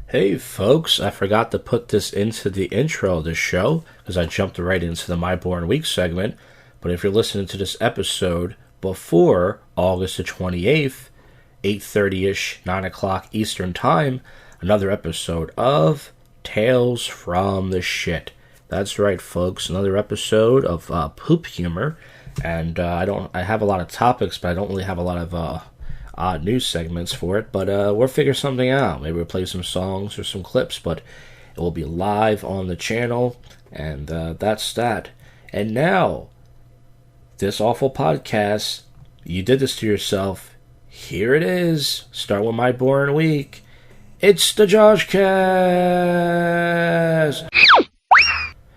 Hey folks, I forgot to put this into the intro of the show because I jumped right into the My Born Week segment. But if you're listening to this episode before August the 28th, 8:30ish, 9 o'clock Eastern Time, another episode of Tales from the Shit. That's right, folks, another episode of poop humor. And I have a lot of topics, but I don't really have a lot of odd news segments for it, but we'll figure something out. Maybe we'll play some songs or some clips, but it will be live on the channel, and that's that. And now, this awful podcast, you did this to yourself. Here it is. Start with My Born Week. It's the JoshCast.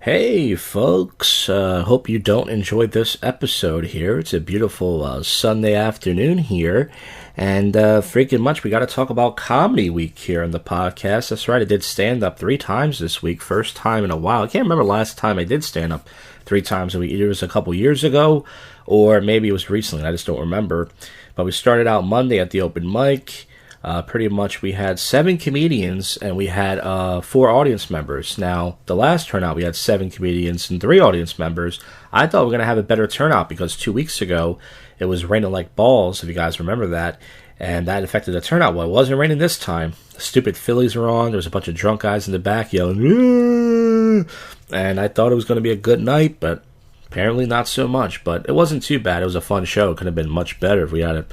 Hey folks, hope you don't enjoy this episode here. It's a beautiful Sunday afternoon here, and freaking much we got to talk about Comedy Week here on the podcast. That's right, I did stand up 3 times this week, first time in a while. I can't remember last time I did stand up 3 times a week. Either it was a couple years ago, or maybe it was recently, I just don't remember. But we started out Monday at the open mic. Pretty much we had 7 comedians and we had 4 audience members. Now, the last turnout we had 7 comedians and 3 audience members. I thought we were going to have a better turnout because 2 weeks ago it was raining like balls, if you guys remember that, and that affected the turnout. Well, it wasn't raining this time. The stupid Phillies were on. There was a bunch of drunk guys in the back yelling, "Aah!" And I thought it was going to be a good night, but apparently not so much. But it wasn't too bad. It was a fun show. It could have been much better if we had a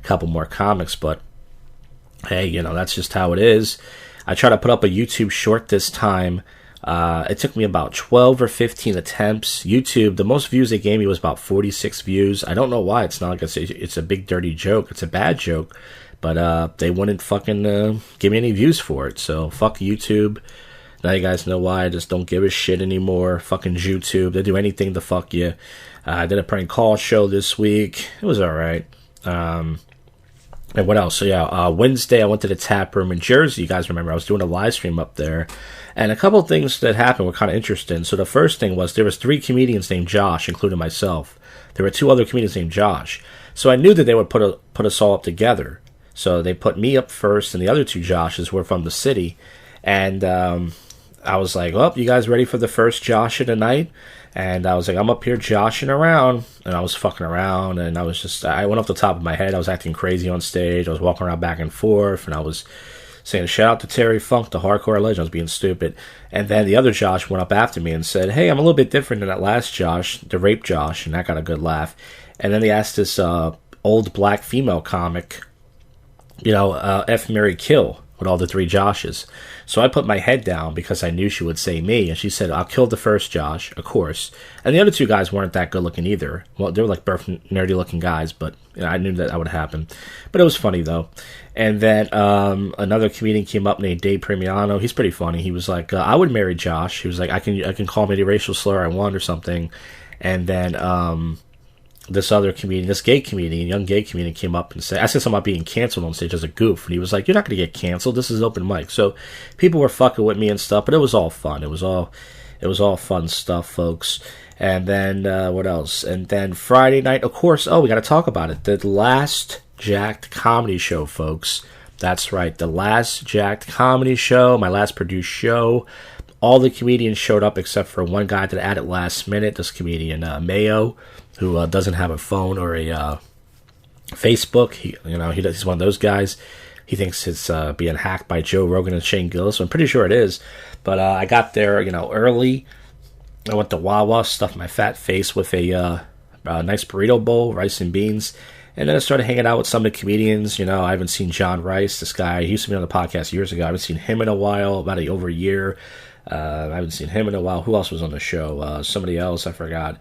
couple more comics, but hey, that's just how it is. I tried to put up a YouTube short this time. It took me about 12 or 15 attempts. YouTube, the most views they gave me was about 46 views. I don't know why. It's not like it's a big dirty joke. It's a bad joke. But they wouldn't fucking give me any views for it. So fuck YouTube. Now you guys know why. I just don't give a shit anymore. Fucking YouTube. They do anything to fuck you. I did a prank call show this week. It was alright. And what else? So yeah, Wednesday I went to the tap room in Jersey. You guys remember I was doing a live stream up there. And a couple of things that happened were kind of interesting. So the first thing was there was 3 comedians named Josh, including myself. There were 2 other comedians named Josh. So I knew that they would put us all up together. So they put me up first, and the other 2 Joshes were from the city. And I was like, well, you guys ready for the first Josh of the night? And I was like, I'm up here joshing around, and I was fucking around, and I went off the top of my head. I was acting crazy on stage. I was walking around back and forth, and I was saying, shout out to Terry Funk, the hardcore legend. I was being stupid. And then the other Josh went up after me and said, hey, I'm a little bit different than that last Josh, the rape Josh, and that got a good laugh. And then they asked this old black female comic, F, Marry, Kill, with all the 3 Joshes. So I put my head down because I knew she would say me, and she said, I'll kill the first Josh, of course. And the other 2 guys weren't that good looking either. Well, they were like nerdy looking guys, but I knew that would happen. But it was funny though. And then another comedian came up named Dave Premiano. He's pretty funny. He was like, I would marry Josh. He was like, I can call me the racial slur I want or something. And then this other comedian, young gay comedian came up and said, I said something about being canceled on stage as a goof, and he was like, you're not going to get canceled, this is open mic. So people were fucking with me and stuff, but it was all fun. It was all fun stuff, folks. And then what else? And then Friday night, of course, we got to talk about it, the last Jak'd comedy show, folks. That's right, the last Jak'd comedy show, my last produced show. All the comedians showed up except for one guy that added last minute, this comedian Mayo, who doesn't have a phone or a Facebook. He's one of those guys. He thinks it's being hacked by Joe Rogan and Shane Gillis, so I'm pretty sure it is. But I got there, early. I went to Wawa, stuffed my fat face with a nice burrito bowl, rice and beans, and then I started hanging out with some of the comedians. I haven't seen John Rice, this guy. He used to be on the podcast years ago. I haven't seen him in a while, about over a year. I haven't seen him in a while. Who else was on the show? Somebody else, I forgot.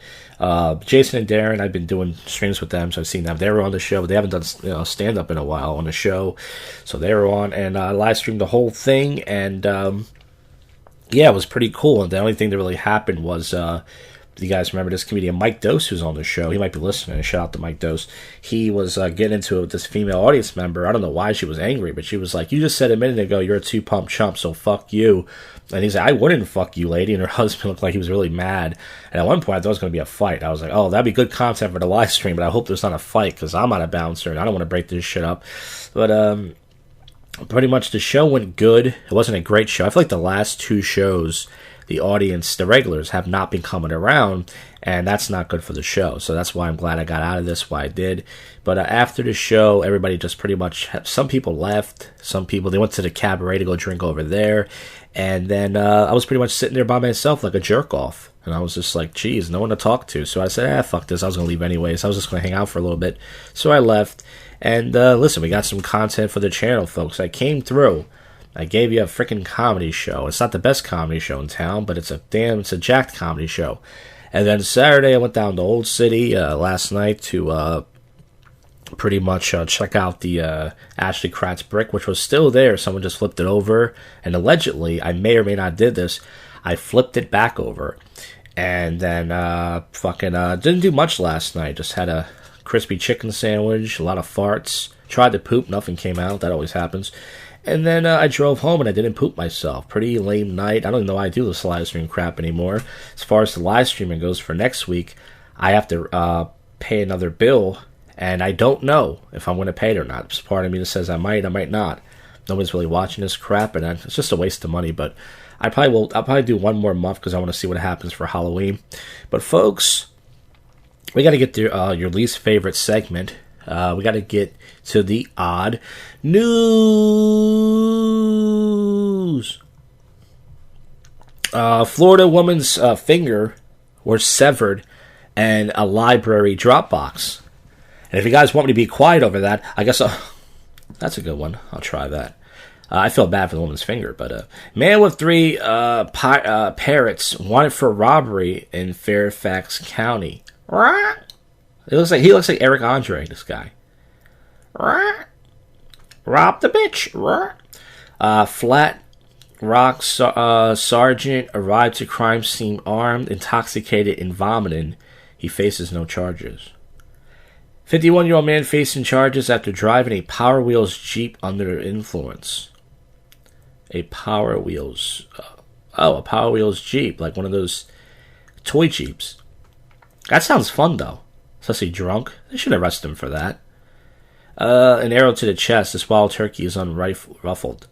Jason and Darren, I've been doing streams with them, so I've seen them. They were on the show, but they haven't done stand-up in a while on the show. So they were on, and I live streamed the whole thing, and it was pretty cool. And the only thing that really happened was you guys remember this comedian Mike Dose, who's on the show? He might be listening. Shout out to Mike Dose. He was getting into it with this female audience member. I don't know why she was angry, but she was like, you just said a minute ago you're a 2-pump chump, so fuck you. And he's like, I wouldn't fuck you, lady. And her husband looked like he was really mad. And at one point, I thought it was going to be a fight. I was like, oh, that'd be good content for the live stream, but I hope there's not a fight because I'm not a bouncer and I don't want to break this shit up. But pretty much the show went good. It wasn't a great show. I feel like the last two shows, the audience, the regulars, have not been coming around, and that's not good for the show. So that's why I'm glad I got out of this, why I did. But after the show, everybody just pretty much, some people left, some people, they went to the cabaret to go drink over there, and then I was pretty much sitting there by myself like a jerk off. And I was just like, geez, no one to talk to. So I said, fuck this. I was going to leave anyways. I was just going to hang out for a little bit. So I left. And listen, we got some content for the channel, folks. I came through. I gave you a freaking comedy show. It's not the best comedy show in town, but it's a Jak'd comedy show. And then Saturday, I went down to Old City last night to pretty much check out the Ashley Kratz brick, which was still there. Someone just flipped it over. And allegedly, I may or may not did this, I flipped it back over. And then didn't do much last night. Just had a crispy chicken sandwich, a lot of farts. Tried to poop, nothing came out. That always happens. And then I drove home and I didn't poop myself. Pretty lame night. I don't even know why I do this live stream crap anymore. As far as the live streaming goes for next week, I have to pay another bill. And I don't know if I'm going to pay it or not. There's part of me that says I might not. Nobody's really watching this crap, and it's just a waste of money. But I'll probably do one more month because I want to see what happens for Halloween. But folks, we got to get to your least favorite segment. We got to get to the odd news. Florida woman's finger was severed and a library Dropbox. And if you guys want me to be quiet over that, I guess that's a good one. I'll try that. I feel bad for the woman's finger, but man with 3 parrots wanted for robbery in Fairfax County. He looks like Eric Andre. This guy. Rob the bitch. Flat Rock sergeant arrived to crime scene armed, intoxicated, and vomiting. He faces no charges. 51-year-old man facing charges after driving a Power Wheels Jeep under influence. A Power Wheels... a Power Wheels Jeep, like one of those toy Jeeps. That sounds fun, though. Especially drunk. They should arrest him for that. An arrow to the chest. This wild turkey is unruffled.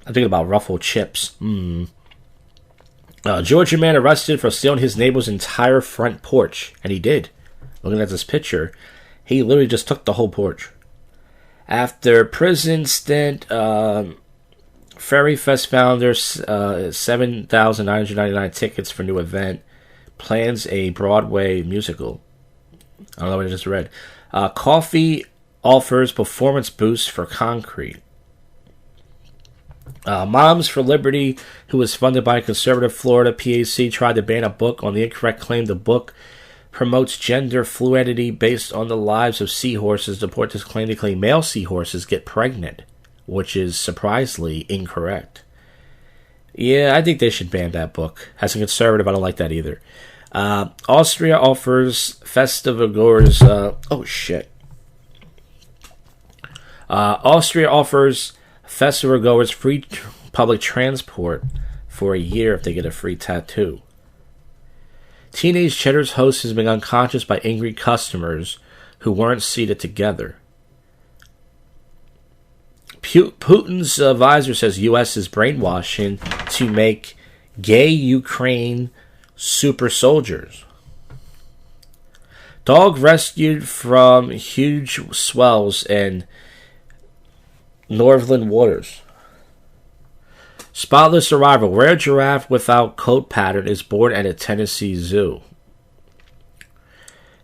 I'm thinking about ruffled chips. Georgia man arrested for stealing his neighbor's entire front porch. And he did. Looking at this picture, he literally just took the whole porch. After prison stint, Ferry Fest founder 7,999 tickets for new event. Plans a Broadway musical. I don't know what I just read. Coffee offers performance boost for concrete. Moms for Liberty, who was funded by conservative Florida PAC, tried to ban a book on the incorrect claim the book promotes gender fluidity based on the lives of seahorses. The reporters claim male seahorses get pregnant, which is surprisingly incorrect. Yeah, I think they should ban that book. As a conservative, I don't like that either. Austria offers festivalgoers... Austria offers festivalgoers free public transport for a year if they get a free tattoo. Teenage Cheddar's host has been unconscious by angry customers who weren't seated together. Putin's advisor says U.S. is brainwashing to make gay Ukraine super soldiers. Dog rescued from huge swells in Northland waters. Spotless arrival. Rare giraffe without coat pattern is born at a Tennessee zoo.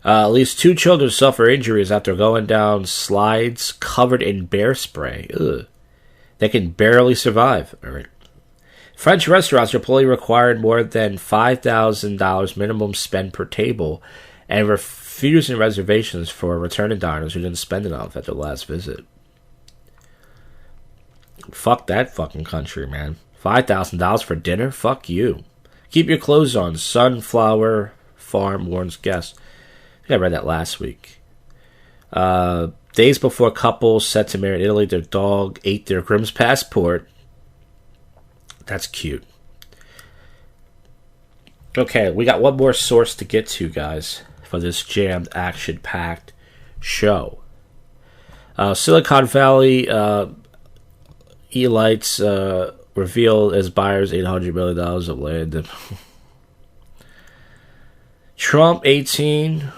At least 2 children suffer injuries after going down slides covered in bear spray. Ugh. They can barely survive. All right. French restaurants reportedly required more than $5,000 minimum spend per table and refusing reservations for returning diners who didn't spend enough at their last visit. Fuck that fucking country, man. $5,000 for dinner? Fuck you. Keep your clothes on. Sunflower Farm warns guests. I think I read that last week. Days before couples set to marry in Italy, their dog ate their groom's passport. That's cute. Okay, we got one more source to get to, guys, for this jammed, action-packed show. Silicon Valley Elites reveal as buyers $800 million of land. Trump 18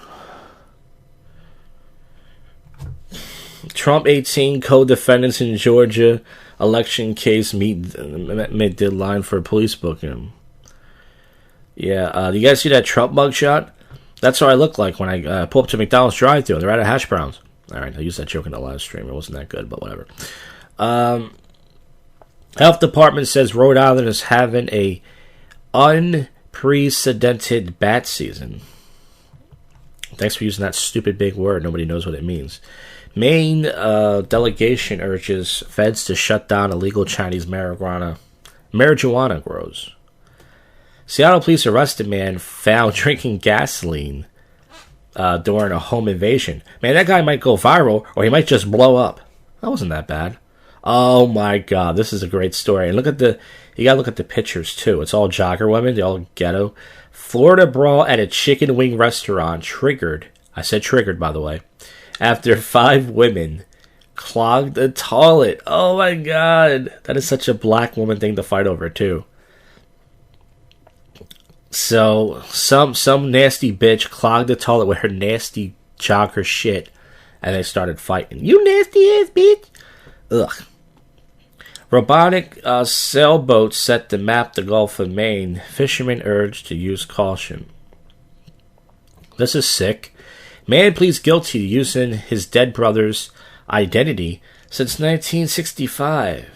co-defendants in Georgia election case meet deadline for police booking. Yeah, do you guys see that Trump mugshot? That's what I look like when I pull up to McDonald's drive-thru. They're out of hash browns. All right, I used that joke in the live stream. It wasn't that good, but whatever. Health Department says Rhode Island is having a unprecedented bat season. Thanks for using that stupid big word. Nobody knows what it means. Maine delegation urges feds to shut down illegal Chinese marijuana grows. Seattle police arrested man found drinking gasoline during a home invasion. Man, that guy might go viral, or he might just blow up. That wasn't that bad. Oh my god, this is a great story. And you gotta look at the pictures too. It's all jogger women, they're all ghetto. Florida brawl at a chicken wing restaurant triggered. I said triggered, by the way. After 5 women clogged the toilet. Oh my god, that is such a black woman thing to fight over too. So some nasty bitch clogged the toilet with her nasty jogger shit, and they started fighting. You nasty ass bitch. Ugh. Robotic sailboat set to map the Gulf of Maine. Fishermen urged to use caution. This is sick. Man pleads guilty to using his dead brother's identity since 1965.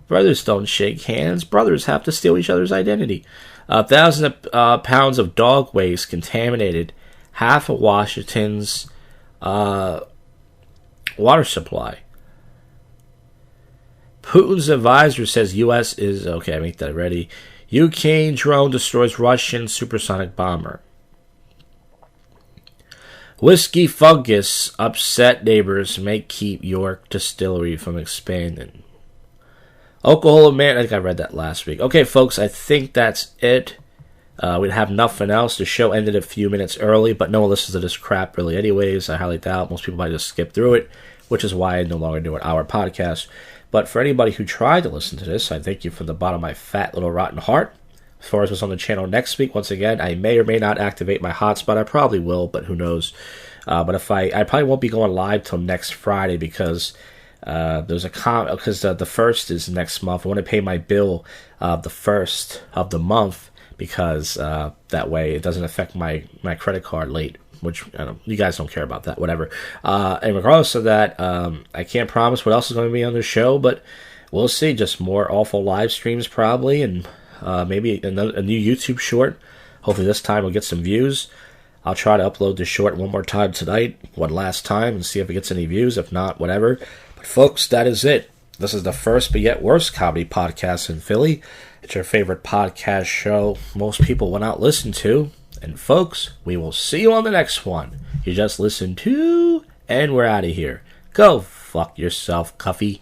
Brothers don't shake hands. Brothers have to steal each other's identity. 1,000 pounds of dog waste contaminated half of Washington's water supply. Putin's advisor says U.S. is... Okay, I make that ready. Ukraine drone destroys Russian supersonic bomber. Whiskey fungus upset neighbors may keep York distillery from expanding. Oklahoma man... I think I read that last week. Okay, folks, I think that's it. We'd have nothing else. The show ended a few minutes early, but no one listens to this crap really anyways. I highly doubt. Most people might just skip through it, which is why I no longer do an hour podcast. But for anybody who tried to listen to this, I thank you from the bottom of my fat little rotten heart. As far as what's on the channel next week, once again, I may or may not activate my hotspot. I probably will, but who knows. But if I probably won't be going live till next Friday because there's because the first is next month. I want to pay my bill the first of the month because that way it doesn't affect my credit card late. Which, I don't, you guys don't care about that, whatever. And regardless of that, I can't promise what else is going to be on the show, but we'll see. Just more awful live streams probably, and maybe a new YouTube short. Hopefully this time we'll get some views. I'll try to upload the short one more time tonight, one last time, and see if it gets any views. If not, whatever. But folks, that is it. This is the first but yet worst comedy podcast in Philly. It's your favorite podcast show most people will not listen to. And folks, we will see you on the next one. You just listened to, and we're out of here. Go fuck yourself, Cuffy.